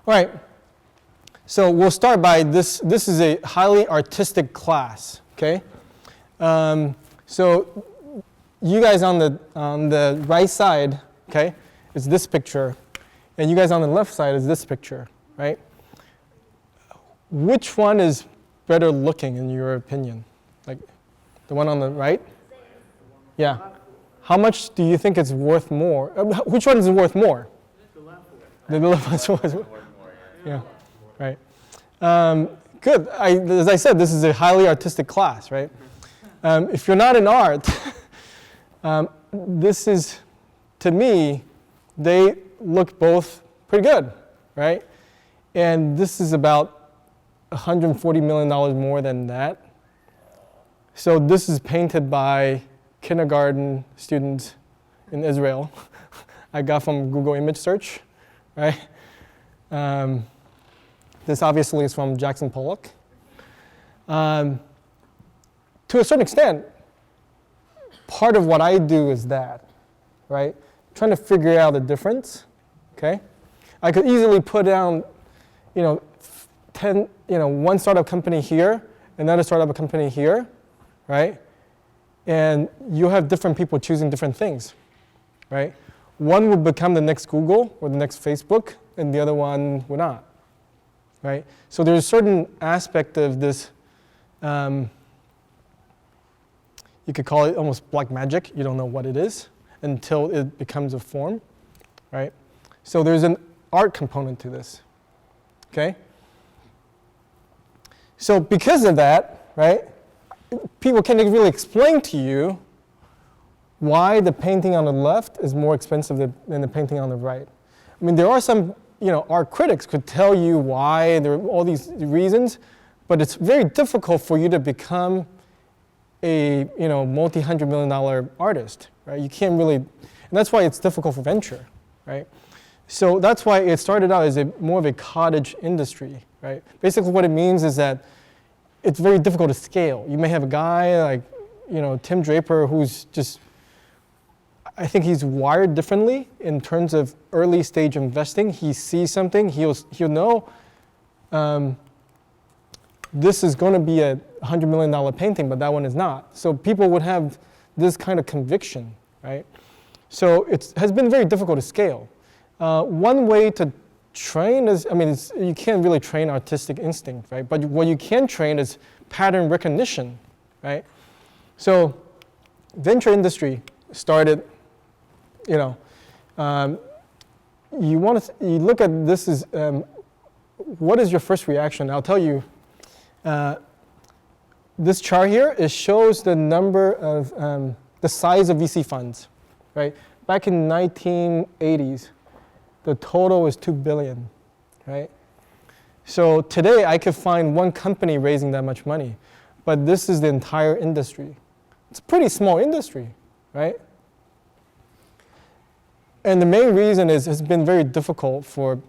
All right. So we'll start by this. This is a highly artistic class. Okay. So you guys on the right side, okay, is this picture, and you guys on the left side is this picture, right? Which one is better looking in your opinion? Like the one on the right? Yeah. How much do you think it's worth more? Which one is worth more? The left one. The left one's worth more. Yeah. Right. Good. As I said, this is a highly artistic class, right? If you're not in art, this is, to me, they look both pretty good, right? And this is about $140 million more than that. So this is painted by kindergarten students in Israel. I got from Google image search, right? This obviously is from Jackson Pollock. To a certain extent, part of what I do is that, right? Trying to figure out the difference, okay? I could easily put down, 10, one startup company here, another startup company here, right? And you'll have different people choosing different things, right? One would become the next Google or the next Facebook, and the other one would not, right? So there's a certain aspect of this, you could call it almost black magic. You don't know what it is until it becomes a form, right? So there's an art component to this, okay? So because of that, right, people can't really explain to you why the painting on the left is more expensive than the painting on the right. I mean, there are some, art critics could tell you why, there are all these reasons, but it's very difficult for you to become a, multi-$100 million artist, right? You can't really, and that's why it's difficult for venture, right? So that's why it started out as more of a cottage industry, right? Basically what it means is that it's very difficult to scale. You may have a guy like, Tim Draper, who's just, I think he's wired differently in terms of early stage investing. He sees something, he'll know this is going to be a $100 million painting, but that one is not. So people would have this kind of conviction, right? So it has been very difficult to scale. One way to train is, you can't really train artistic instinct, right? But what you can train is pattern recognition, right? So venture industry started, you look at this as, what is your first reaction? I'll tell you, this chart here, it shows the number of, the size of VC funds, right? Back in 1980s, the total is 2 billion, right? So today I could find one company raising that much money, but this is the entire industry. It's a pretty small industry, right? And the main reason is it's been very difficult for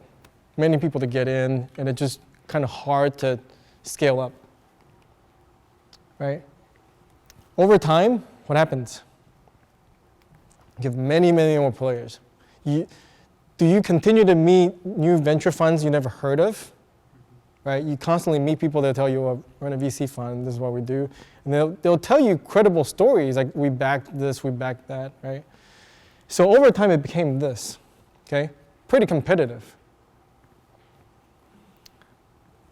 many people to get in, and it's just kind of hard to scale up, right? Over time, what happens? You have many, many more players. Do you continue to meet new venture funds you never heard of? Right? You constantly meet people that tell you, well, we're in a VC fund, this is what we do. And they'll tell you credible stories, like we backed this, we backed that, right? So over time it became this, okay? Pretty competitive.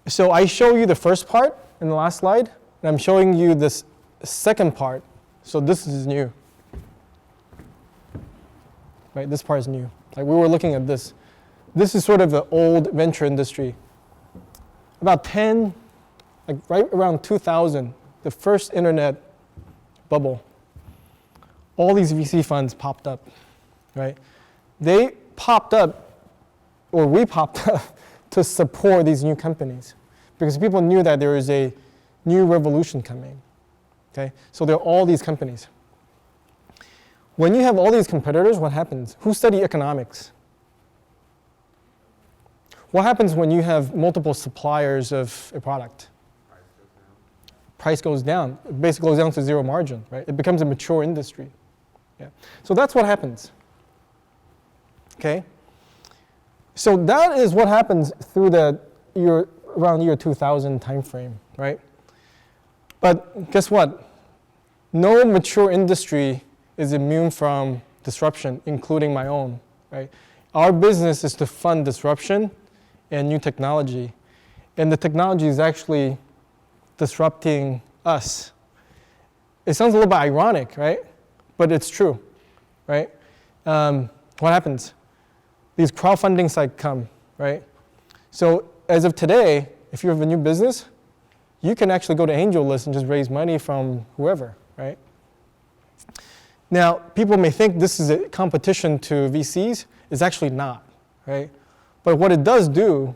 So I show you the first part in the last slide, and I'm showing you this second part. So this is new. Right, this part is new. Like we were looking at this. This is sort of the old venture industry. About right around 2000, the first internet bubble, all these VC funds popped up, right? They popped up, or we popped up, to support these new companies because people knew that there is a new revolution coming, okay? So there are all these companies. When you have all these competitors, what happens? Who study economics? What happens when you have multiple suppliers of a product? Price goes down. It basically goes down to zero margin, right? It becomes a mature industry. Yeah. So that's what happens. Okay? So that is what happens through the around year 2000 timeframe, right? But guess what? No mature industry is immune from disruption, including my own, right? Our business is to fund disruption and new technology. And the technology is actually disrupting us. It sounds a little bit ironic, right? But it's true, right? What happens? These crowdfunding sites come, right? So as of today, if you have a new business, you can actually go to AngelList and just raise money from whoever, right? Now, people may think this is a competition to VCs. It's actually not, right? But what it does do,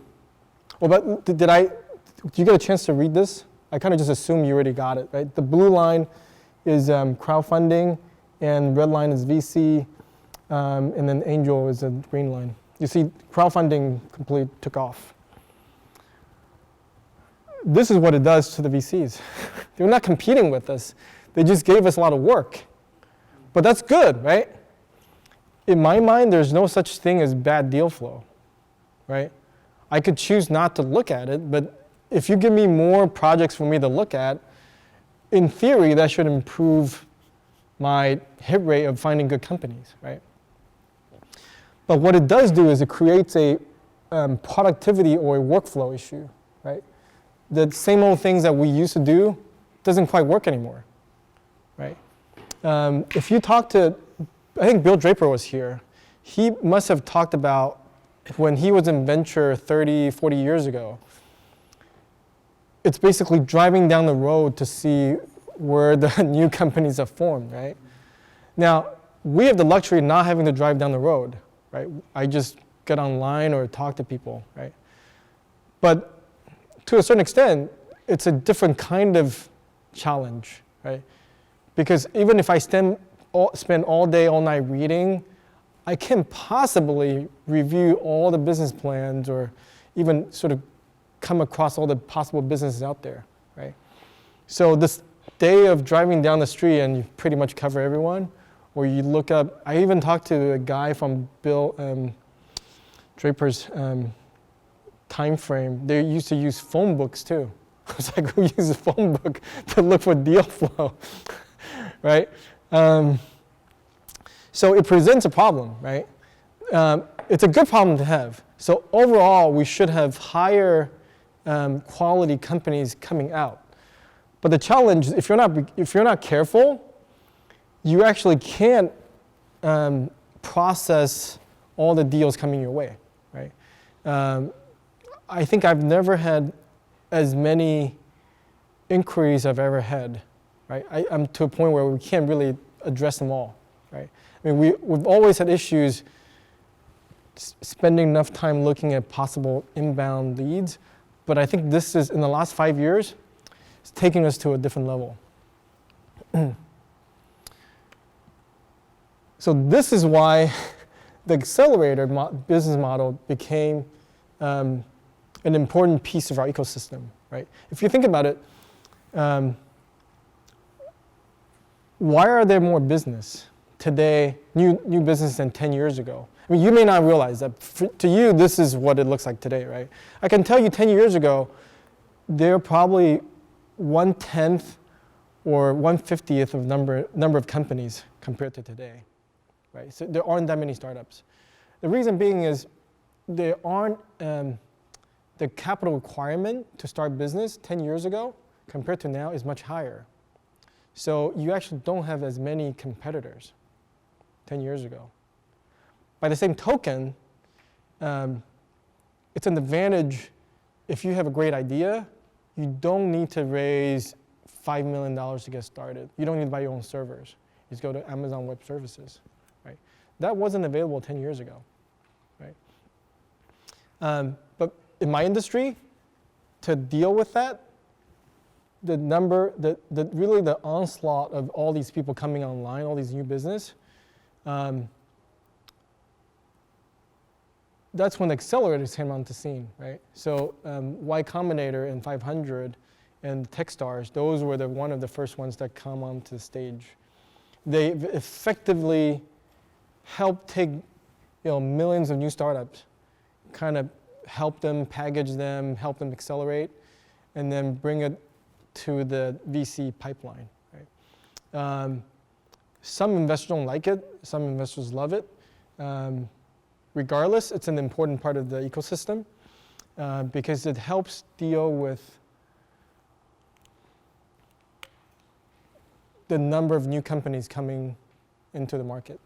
well, but did you get a chance to read this? I kind of just assume you already got it, right? The blue line is crowdfunding, and red line is VC, and then angel is a green line. You see, crowdfunding completely took off. This is what it does to the VCs. They're not competing with us. They just gave us a lot of work. But that's good, right? In my mind, there's no such thing as bad deal flow, right? I could choose not to look at it, but if you give me more projects for me to look at, in theory, that should improve my hit rate of finding good companies, right? But what it does do is it creates a productivity or a workflow issue, right? The same old things that we used to do doesn't quite work anymore, right? If you talk to, I think Bill Draper was here, he must have talked about when he was in venture 30, 40 years ago. It's basically driving down the road to see where the new companies are formed, right? Now, we have the luxury of not having to drive down the road, right? I just get online or talk to people, right? But to a certain extent, it's a different kind of challenge, right? Because even if I spend all day, all night reading, I can't possibly review all the business plans or even sort of come across all the possible businesses out there, right? So this day of driving down the street and you pretty much cover everyone, or you look up, I even talked to a guy from Bill Draper's time frame. They used to use phone books too. I was like, who uses a phone book to look for deal flow, right? So it presents a problem, right? It's a good problem to have. So overall, we should have higher quality companies coming out. But the challenge, if you're not careful, you actually can't process all the deals coming your way, right? I think I've never had as many inquiries I've ever had, right? I'm to a point where we can't really address them all, right? I mean, we've always had issues spending enough time looking at possible inbound leads, but I think this is, in the last 5 years, it's taking us to a different level. So this is why the accelerator business model became an important piece of our ecosystem, right? If you think about it, why are there more business today, new business than 10 years ago? I mean, you may not realize that. To you, this is what it looks like today, right? I can tell you 10 years ago, there are probably 1/10 or 1/50th of number of companies compared to today, right? So there aren't that many startups. The reason being is there aren't the capital requirement to start business 10 years ago compared to now is much higher. So you actually don't have as many competitors 10 years ago. By the same token, it's an advantage if you have a great idea, you don't need to raise $5 million to get started. You don't need to buy your own servers. You just go to Amazon Web Services, right? That wasn't available 10 years ago, right? But in my industry, to deal with that, really the onslaught of all these people coming online, all these new business, that's when the accelerators came onto the scene, right? So Y Combinator and 500 and Techstars, those were one of the first ones that come onto the stage. They effectively helped take millions of new startups, kind of help them, package them, help them accelerate, and then bring it to the VC pipeline. Right? Some investors don't like it. Some investors love it. Regardless, it's an important part of the ecosystem because it helps deal with the number of new companies coming into the market.